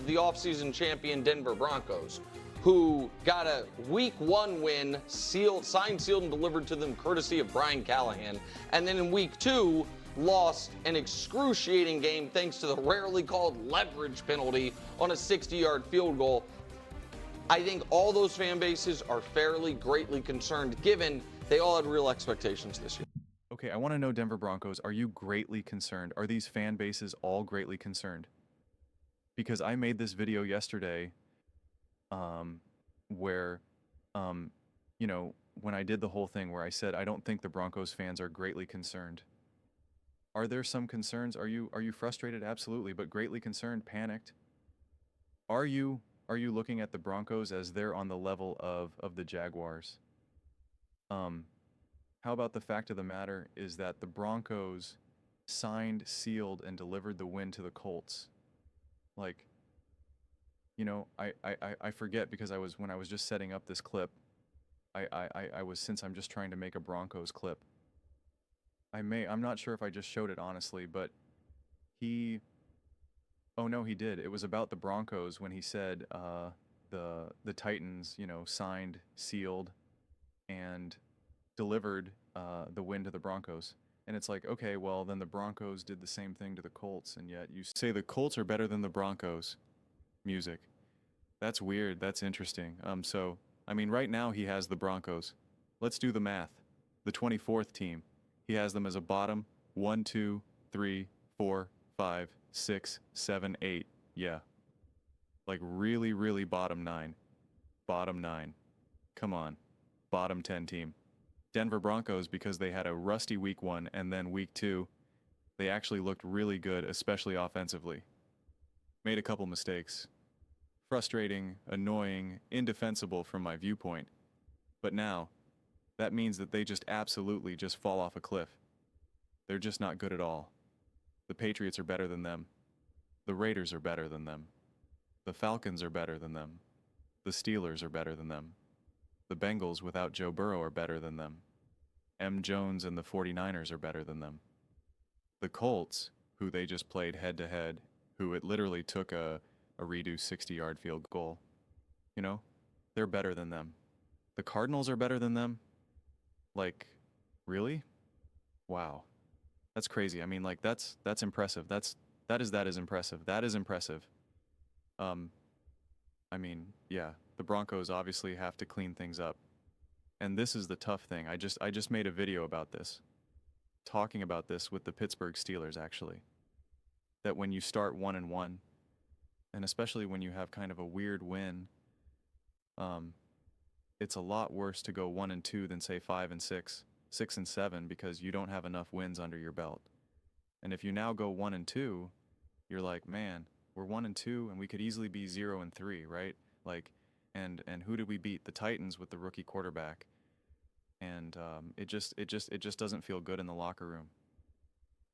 of the offseason champion Denver Broncos, who got a week 1 win, signed, sealed, and delivered to them courtesy of Brian Callahan. And then in week 2, lost an excruciating game thanks to the rarely called leverage penalty on a 60-yard field goal. I think all those fan bases are fairly greatly concerned, given they all had real expectations this year. Okay, I want to know, Denver Broncos, are you greatly concerned? Are these fan bases all greatly concerned? Because I made this video yesterday where, you know, when I did the whole thing where I said I don't think the Broncos fans are greatly concerned. Are there some concerns? Are you frustrated? Absolutely, but greatly concerned, panicked? Are you looking at the Broncos as they're on the level of the Jaguars? How about the fact of the matter is that the Broncos signed, sealed, and delivered the win to the Colts? Like, you know, I forget because when I was just setting up this clip, I was, since I'm just trying to make a Broncos clip, I'm not sure if I just showed it honestly, but oh no, he did. It was about the Broncos when he said the Titans, you know, signed, sealed, and delivered the win to the Broncos. And it's like, okay, well, then the Broncos did the same thing to the Colts, and yet you say the Colts are better than the Broncos. Music. That's weird. That's interesting. So, I mean, right now he has the Broncos. Let's do the math. The 24th team. He has them as a bottom 1, 2, 3, 4, 5, 6, 7, 8. Yeah. Like really, really bottom 9. Bottom 9. Come on. Bottom 10 team. Denver Broncos, because they had a rusty week 1 and then week 2, they actually looked really good, especially offensively. Made a couple mistakes. Frustrating, annoying, indefensible from my viewpoint. But now, that means that they just absolutely just fall off a cliff. They're just not good at all. The Patriots are better than them. The Raiders are better than them. The Falcons are better than them. The Steelers are better than them. The Bengals without Joe Burrow are better than them. M. Jones and the 49ers are better than them. The Colts, who they just played head-to-head, who it literally took a redo 60-yard field goal, you know, they're better than them. The Cardinals are better than them? Like, really? Wow. That's crazy. I mean, like, that's impressive. That is impressive. That is impressive. I mean, yeah, the Broncos obviously have to clean things up. And this is the tough thing. I just made a video about this, talking about this with the Pittsburgh Steelers, actually. That when you start 1-1, and especially when you have kind of a weird win, it's a lot worse to go 1-2 than say 5-6, 6-7, because you don't have enough wins under your belt. And if you now go 1-2, you're like, man, we're 1-2 and we could easily be 0-3, right? Like, and who did we beat? The Titans with the rookie quarterback. And it just doesn't feel good in the locker room.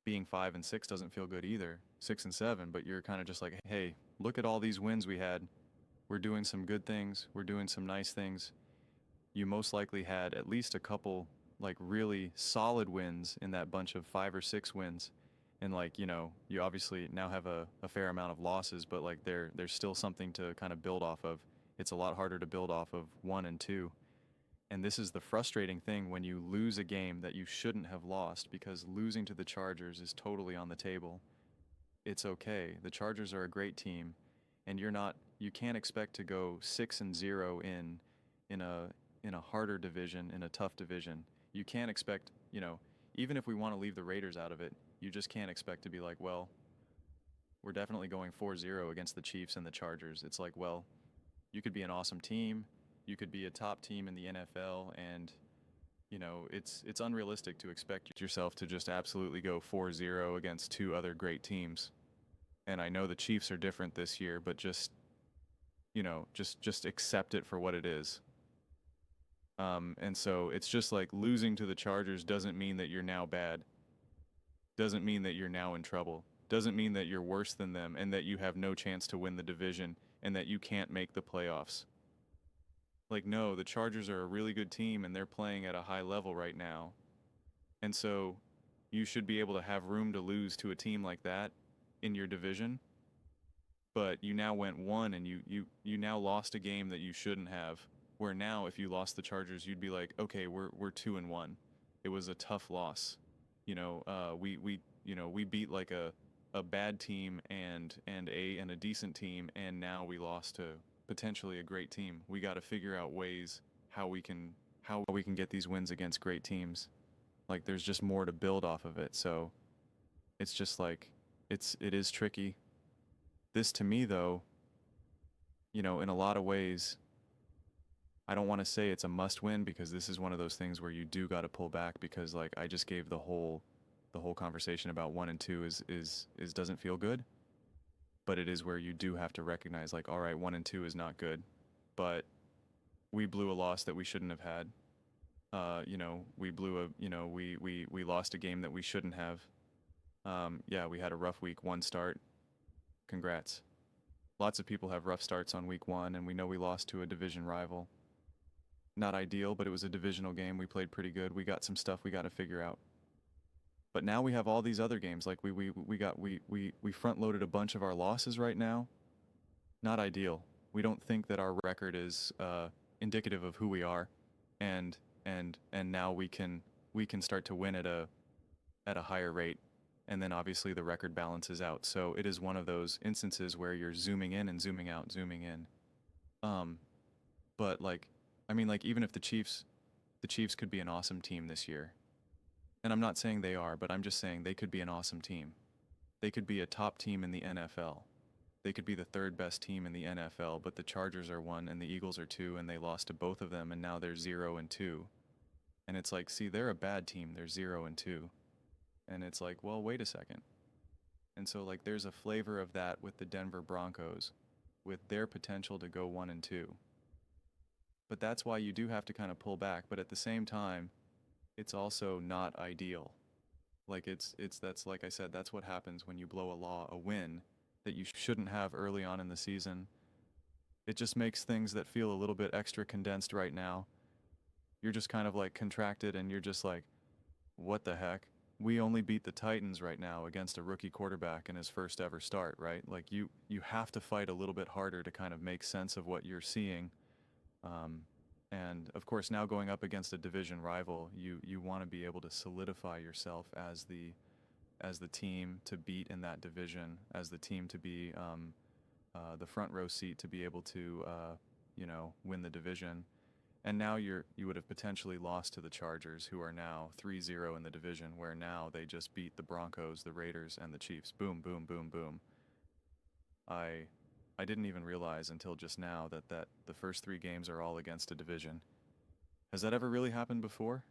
Being 5-6 doesn't feel good either, 6-7, but you're kind of just like, hey, look at all these wins we had. We're doing some good things. We're doing some nice things. You most likely had at least a couple, like, really solid wins in that bunch of 5 or 6 wins. And, like, you know, you obviously now have a fair amount of losses, but, like, there's still something to kind of build off of. It's a lot harder to build off of 1 and 2. And this is the frustrating thing when you lose a game that you shouldn't have lost, because losing to the Chargers is totally on the table. It's okay. The Chargers are a great team, and you can't expect to go 6-0 in a harder division, in a tough division. You can't expect, you know, even if we want to leave the Raiders out of it, you just can't expect to be like, well, we're definitely going 4-0 against the Chiefs and the Chargers. It's like, well, you could be an awesome team. You could be a top team in the NFL, and, you know, it's unrealistic to expect yourself to just absolutely go 4-0 against 2 other great teams. And I know the Chiefs are different this year, but just, you know, just accept it for what it is. And so it's just like losing to the Chargers doesn't mean that you're now bad. Doesn't mean that you're now in trouble. Doesn't mean that you're worse than them and that you have no chance to win the division and that you can't make the playoffs. Like, no, the Chargers are a really good team and they're playing at a high level right now. And so you should be able to have room to lose to a team like that in your division. but you now went 1 and you now lost a game that you shouldn't have. Where now, if you lost the Chargers, you'd be like, okay, we're 2-1. It was a tough loss. We beat like a bad team and a decent team, and now we lost to potentially a great team. We got to figure out ways how we can get these wins against great teams. Like there's just more to build off of it. So it's just like it is tricky. This to me though, in a lot of ways, I don't want to say it's a must win because this is one of those things where you do got to pull back because like I just gave the whole conversation about 1 and 2 is doesn't feel good, but it is where you do have to recognize like, all right, 1 and 2 is not good, but we blew a loss that we shouldn't have had. We lost a game that we shouldn't have. We had a rough week 1 start. Congrats. Lots of people have rough starts on week 1, and we know we lost to a division rival. Not ideal, but it was a divisional game. We played pretty good. We got some stuff we got to figure out. But now we have all these other games. Like we front loaded a bunch of our losses right now. Not ideal. We don't think that our record is indicative of who we are, and now we can start to win at a higher rate, and then obviously the record balances out. So it is one of those instances where you're zooming in and zooming out, zooming in. But like, I mean, like even if the Chiefs could be an awesome team this year, and I'm not saying they are, but I'm just saying they could be an awesome team. They could be a top team in the NFL. They could be the 3rd best team in the NFL, but the Chargers are 1 and the Eagles are 2, and they lost to both of them, and now they're 0 and 2. And it's like, see, they're a bad team. They're 0 and 2. And it's like, well, wait a second. And so like there's a flavor of that with the Denver Broncos, with their potential to go 1 and 2. But that's why you do have to kind of pull back. But at the same time, it's also not ideal. Like that's like I said, that's what happens when you blow a win that you shouldn't have early on in the season. It just makes things that feel a little bit extra condensed right now. You're just kind of like contracted and you're just like, what the heck? We only beat the Titans right now against a rookie quarterback in his first ever start, right? Like you have to fight a little bit harder to kind of make sense of what you're seeing. And of course, now going up against a division rival, you want to be able to solidify yourself as the team to beat in that division, as the team to be the front row seat to be able to win the division. And now you would have potentially lost to the Chargers, who are now 3-0 in the division, where now they just beat the Broncos, the Raiders, and the Chiefs. Boom, boom, boom, boom. I didn't even realize until just now that the first 3 games are all against a division. Has that ever really happened before?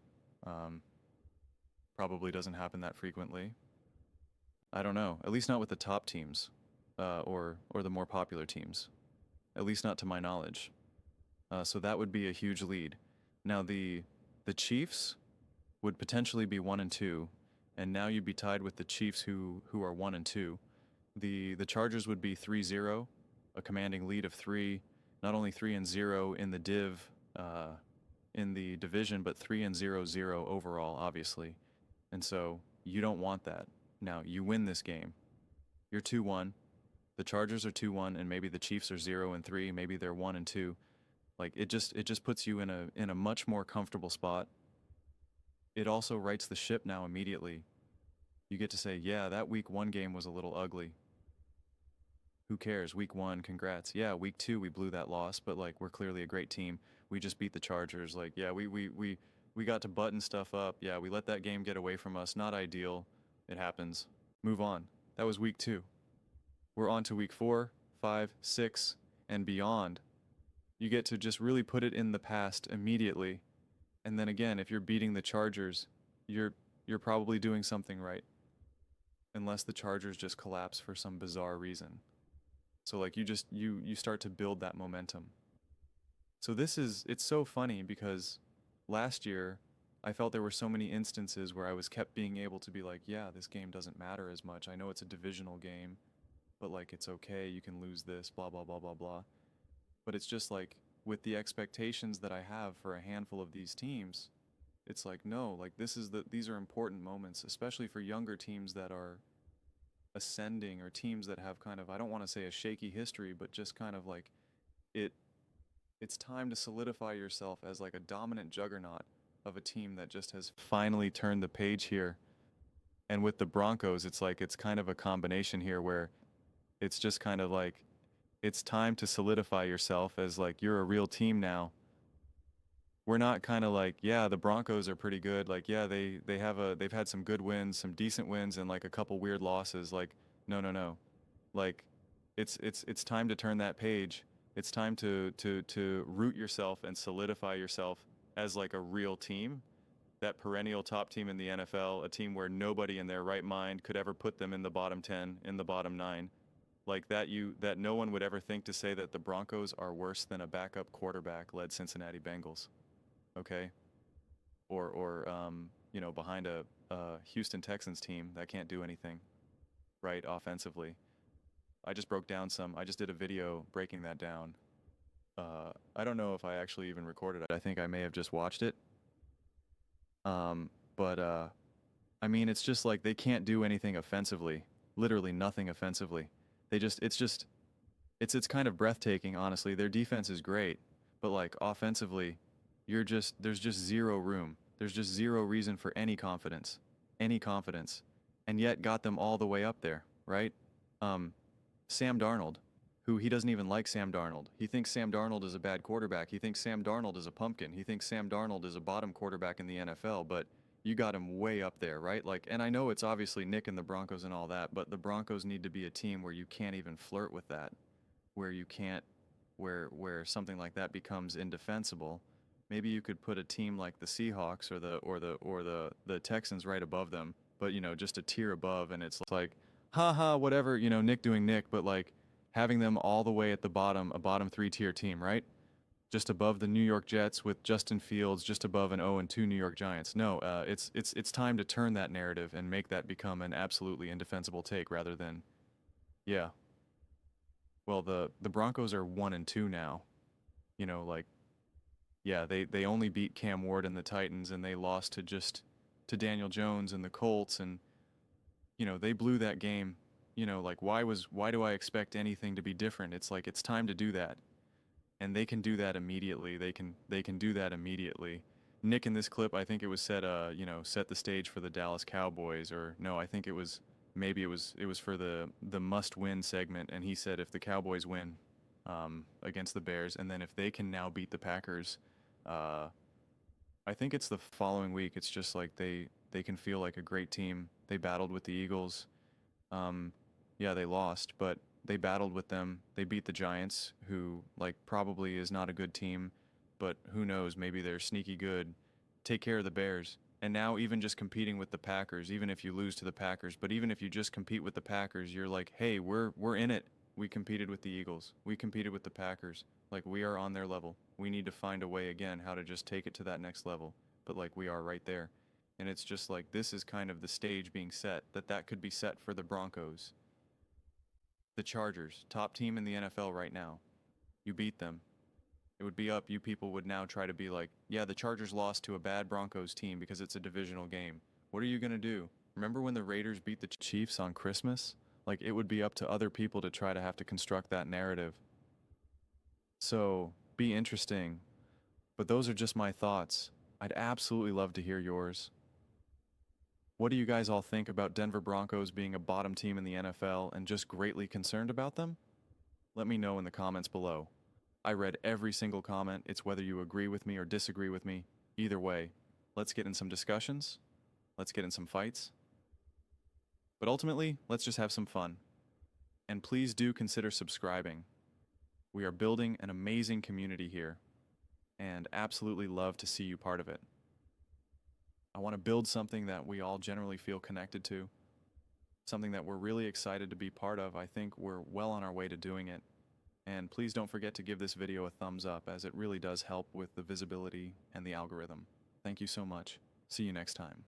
Probably doesn't happen that frequently. I don't know. At least not with the top teams, or the more popular teams. At least not to my knowledge. So that would be a huge lead. Now the Chiefs would potentially be 1 and 2, and now you'd be tied with the Chiefs who are 1 and 2. The Chargers would be 3-0, a commanding lead of 3, not only 3-0 in the in the division, but 3-0-0 overall, obviously. And so you don't want that. Now you win this game. You're 2-1. The Chargers are 2-1, and maybe the Chiefs are 0-3. Maybe they're 1 and 2. Like it just puts you in a much more comfortable spot. It also rights the ship now immediately. You get to say, yeah, that week 1 game was a little ugly. Who cares? Week 1, congrats. Yeah, week 2 we blew that loss, but like we're clearly a great team. We just beat the Chargers. Like, yeah, we got to button stuff up. Yeah, we let that game get away from us. Not ideal. It happens. Move on. That was week 2. We're on to week 4, 5, 6, and beyond. You get to just really put it in the past immediately. And then again, if you're beating the Chargers, you're probably doing something right. Unless the Chargers just collapse for some bizarre reason. So like you start to build that momentum. So it's so funny because last year I felt there were so many instances where I was kept being able to be like, yeah, this game doesn't matter as much. I know it's a divisional game, but like it's okay, you can lose this, blah blah blah blah blah. But it's just like with the expectations that I have for a handful of these teams, it's like no, like these are important moments, especially for younger teams that are ascending, or teams that have kind of, I don't want to say a shaky history, but just kind of like it it's time to solidify yourself as like a dominant juggernaut of a team that just has finally turned the page here. And with the Broncos, it's like it's kind of a combination here where it's just kind of like it's time to solidify yourself as like you're a real team now. We're not kind of like, yeah, the Broncos are pretty good. Like, yeah, they've had some good wins, some decent wins, and like a couple weird losses. Like, no, no, no. Like, it's time to turn that page. It's time to root yourself and solidify yourself as like a real team, that perennial top team in the NFL, a team where nobody in their right mind could ever put them in the bottom 10, in the bottom 9. Like that no one would ever think to say that the Broncos are worse than a backup quarterback led Cincinnati Bengals. Okay? Or behind a Houston Texans team that can't do anything right offensively. I just did a video breaking that down. I don't know if I actually even recorded it. I think I may have just watched it. But I mean, it's just like they can't do anything offensively. Literally nothing offensively. It's kind of breathtaking, honestly. Their defense is great, but like offensively, there's just zero room. There's just zero reason for any confidence, and yet got them all the way up there, right? Um, Sam Darnold, who he doesn't even like Sam Darnold. He thinks Sam Darnold is a bad quarterback. He thinks Sam Darnold is a pumpkin. He thinks Sam Darnold is a bottom quarterback in the NFL, but you got him way up there, right? Like, and I know it's obviously Nick and the Broncos and all that, but the Broncos need to be a team where you can't even flirt with that, where you can't, where something like that becomes indefensible. Maybe you could put a team like the Seahawks or the Texans right above them, but just a tier above, and it's like, haha, whatever, Nick doing Nick, but like having them all the way at the bottom, a bottom 3-tier team, right? Just above the New York Jets with Justin Fields, just above an 0-2 New York Giants. No, it's time to turn that narrative and make that become an absolutely indefensible take rather than, yeah. Well, the Broncos are 1-2 now. Like, yeah, they only beat Cam Ward and the Titans, and they lost to Daniel Jones and the Colts, and they blew that game. Like, why do I expect anything to be different? It's like it's time to do that. And they can do that immediately. They can do that immediately. Nick in this clip, I think it was said, set the stage for the Dallas Cowboys, or no, I think maybe it was for the must-win segment, and he said if the Cowboys win against the Bears, and then if they can now beat the Packers, I think it's the following week. It's just like they can feel like a great team. They battled with the Eagles. Yeah, they lost, but they battled with them. They beat the Giants, who like probably is not a good team, but who knows, maybe they're sneaky good. Take care of the Bears. And now even just competing with the Packers, even if you lose to the Packers, but even if you just compete with the Packers, you're like, "Hey, we're in it. We competed with the Eagles. We competed with the Packers. Like, we are on their level. We need to find a way again how to just take it to that next level." But like, we are right there. And it's just like this is kind of the stage being set that could be set for the Broncos. The Chargers, top team in the NFL right now. You beat them. It would be up. You people would now try to be like, yeah, the Chargers lost to a bad Broncos team because it's a divisional game. What are you going to do? Remember when the Raiders beat the Chiefs on Christmas? Like, it would be up to other people to try to have to construct that narrative. So, be interesting. But those are just my thoughts. I'd absolutely love to hear yours. What do you guys all think about Denver Broncos being a bottom team in the NFL and just greatly concerned about them? Let me know in the comments below. I read every single comment. It's whether you agree with me or disagree with me. Either way, let's get in some discussions. Let's get in some fights. But ultimately, let's just have some fun. And please do consider subscribing. We are building an amazing community here, and absolutely love to see you part of it. I want to build something that we all generally feel connected to, something that we're really excited to be part of. I think we're well on our way to doing it. And please don't forget to give this video a thumbs up, as it really does help with the visibility and the algorithm. Thank you so much. See you next time.